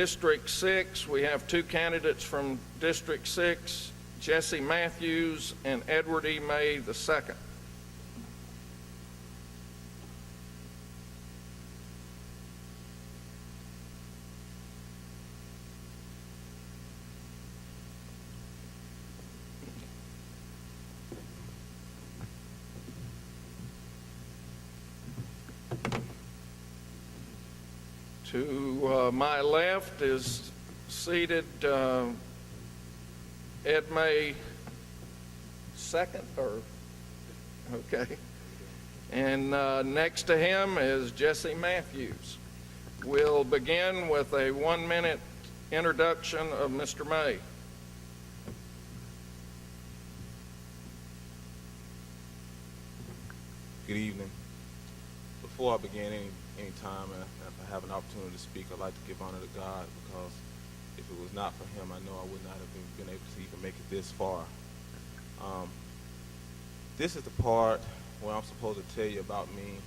District 6, we have two candidates from District 6, Jesse Matthews and Edward E. May II. To my left is seated Ed May second, okay. And next to him is Jesse Matthews. We'll begin with a 1-minute introduction of Mr. May. Good evening. Before I begin any time, and if I have an opportunity to speak, I'd like to give honor to God, because if it was not for him, I know I would not have been able to even make it this far. This is the part where I'm supposed to tell you about me,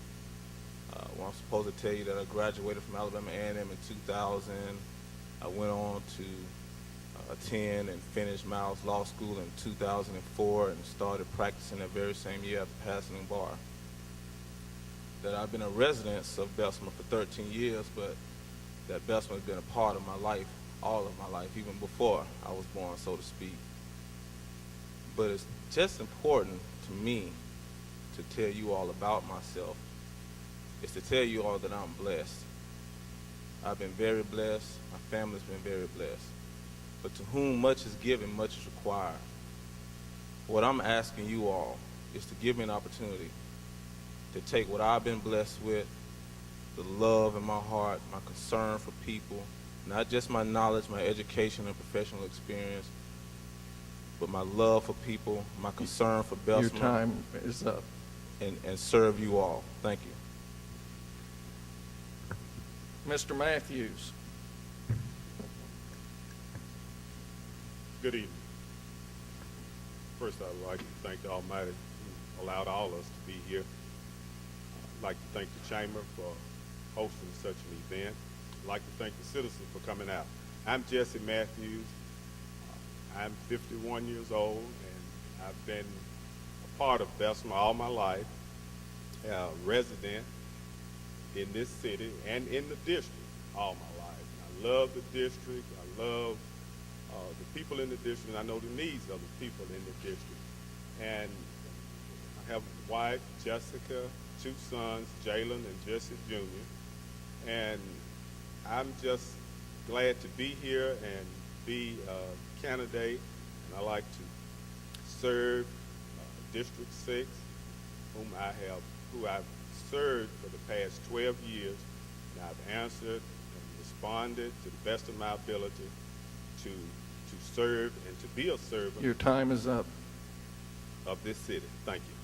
where I'm supposed to tell you that I graduated from Alabama A&M in 2000. I went on to attend and finish Miles Law School in 2004 and started practicing that very same year at the passing bar. That I've been a resident of Bessemer for 13 years, but that Bessemer has been a part of my life, all of my life, even before I was born, so to speak. But it's just important to me to tell you all about myself. It's to tell you all that I'm blessed. I've been very blessed. My family's been very blessed. But to whom much is given, much is required. What I'm asking you all is to give me an opportunity to take what I've been blessed with, the love in my heart, my concern for people, not just my knowledge, my education and professional experience, but my love for people, my concern for Bessemer. Your time is up. And serve you all. Thank you. Mr. Matthews. Good evening. First, I'd like to thank the Almighty who allowed all of us to be here. I'd like to thank the Chamber for hosting such an event. I'd like to thank the citizens for coming out. I'm Jesse Matthews. I'm 51 years old, and I've been a part of Bessemer all my life, a resident in this city and in the district all my life. And I love the district. I love the people in the district, and I know the needs of the people in the district. And I have a wife, Jessica, two sons, Jalen and Jesse Jr. And I'm just glad to be here and be a candidate, and I like to serve District 6, who I've served for the past 12 years, and I've answered and responded to the best of my ability to serve and to be a servant. Your time is up. Of this city. Thank you.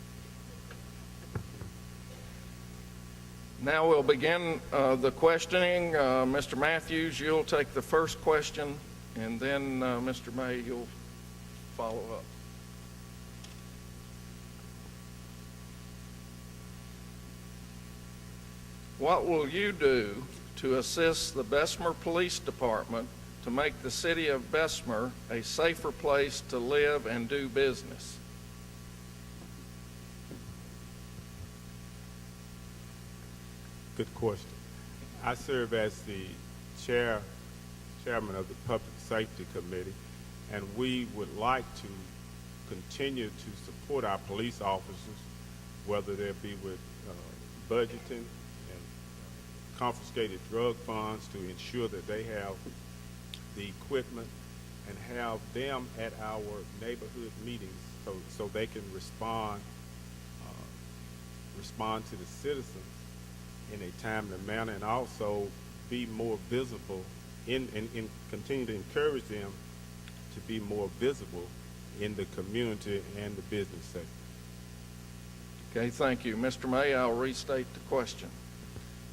Now we'll begin the questioning. Mr. Matthews, you'll take the first question, and then Mr. May, you'll follow up. What will you do to assist the Bessemer Police Department to make the city of Bessemer a safer place to live and do business? Good question. I serve as the chairman of the Public Safety Committee, and we would like to continue to support our police officers, whether they be with budgeting and confiscated drug funds, to ensure that they have the equipment and have them at our neighborhood meetings so they can respond to the citizens in a timely manner, and also be more visible and continue to encourage them to be more visible in the community and the business sector. Okay, thank you. Mr. May, I'll restate the question.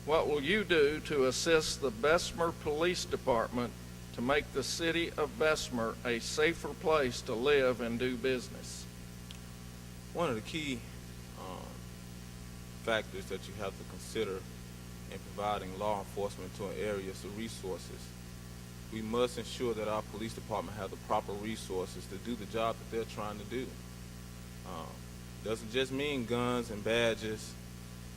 What will you do to assist the Bessemer Police Department to make the city of Bessemer a safer place to live and do business? One of the key factors that you have to consider in providing law enforcement to an area is the resources. We must ensure that our police department have the proper resources to do the job that they're trying to do. Doesn't just mean guns and badges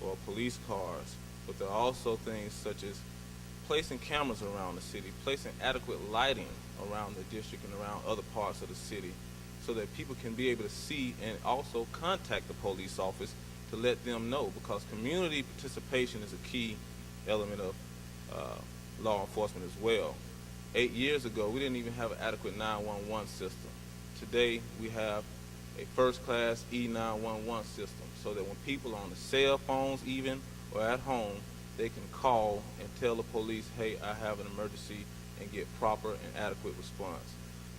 or police cars, but there are also things such as placing cameras around the city, placing adequate lighting around the district and around other parts of the city so that people can be able to see and also contact the police office to let them know, because community participation is a key element of law enforcement as well. 8 years ago, we didn't even have an adequate 911 system. Today, we have a first-class E911 system so that when people are on the cell phones even or at home, they can call and tell the police, hey, I have an emergency, and get proper and adequate response.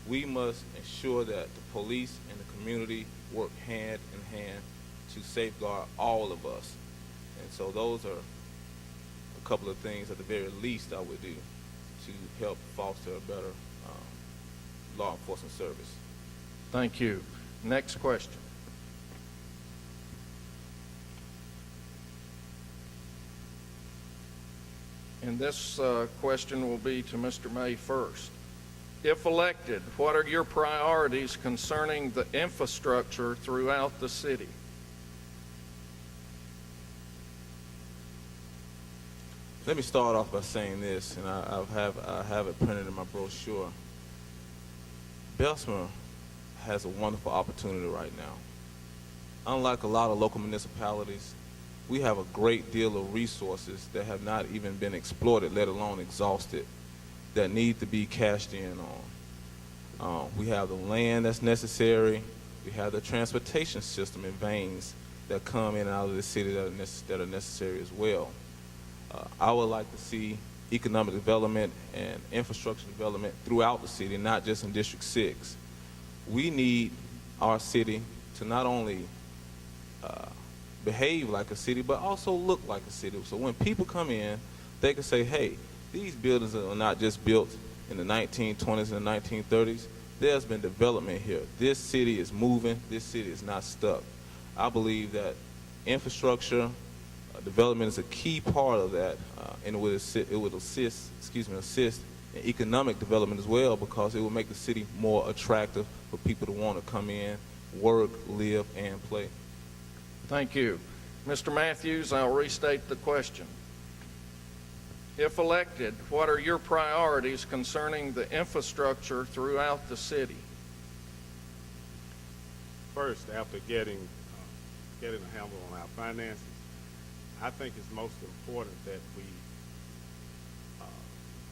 We must ensure that the police and the community work hand in hand to safeguard all of us. And so those are a couple of things at the very least I would do to help foster a better law enforcement service. Thank you. Next question. And this question will be to Mr. May first. If elected, what are your priorities concerning the infrastructure throughout the city? Let me start off by saying this, and I have it printed in my brochure. Bessemer has a wonderful opportunity right now. Unlike a lot of local municipalities, we have a great deal of resources that have not even been exploited, let alone exhausted, that need to be cashed in on. We have the land that's necessary. We have the transportation system and veins that come in and out of the city that are necessary as well. I would like to see economic development and infrastructure development throughout the city, not just in District 6. We need our city to not only behave like a city, but also look like a city. So when people come in, they can say, hey, these buildings are not just built in the 1920s and the 1930s. There's been development here. This city is moving. This city is not stuck. I believe that infrastructure development is a key part of that, and it would assist in economic development as well, because it will make the city more attractive for people to want to come in, work, live, and play. Thank you. Mr. Matthews, I'll restate the question. If elected, what are your priorities concerning the infrastructure throughout the city? First, after getting a handle on our finances, I think it's most important that we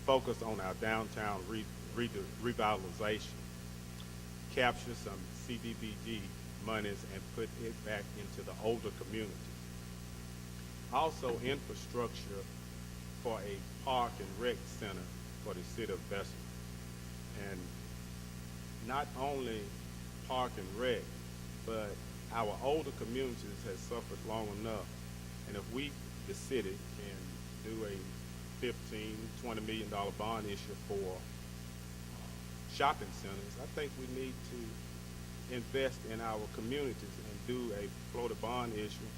focus on our downtown revitalization, capture some CDBG monies and put it back into the older communities. Also, infrastructure for a park and rec center for the city of Bessemer. And not only park and rec, but our older communities has suffered long enough. And if we, the city, can do a $15, $20 million bond issue for shopping centers, I think we need to invest in our communities and do a floater bond issue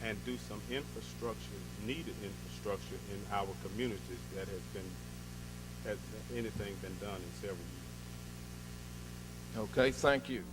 and do some infrastructure, needed infrastructure in our communities that has anything been done in several years. Okay, thank you.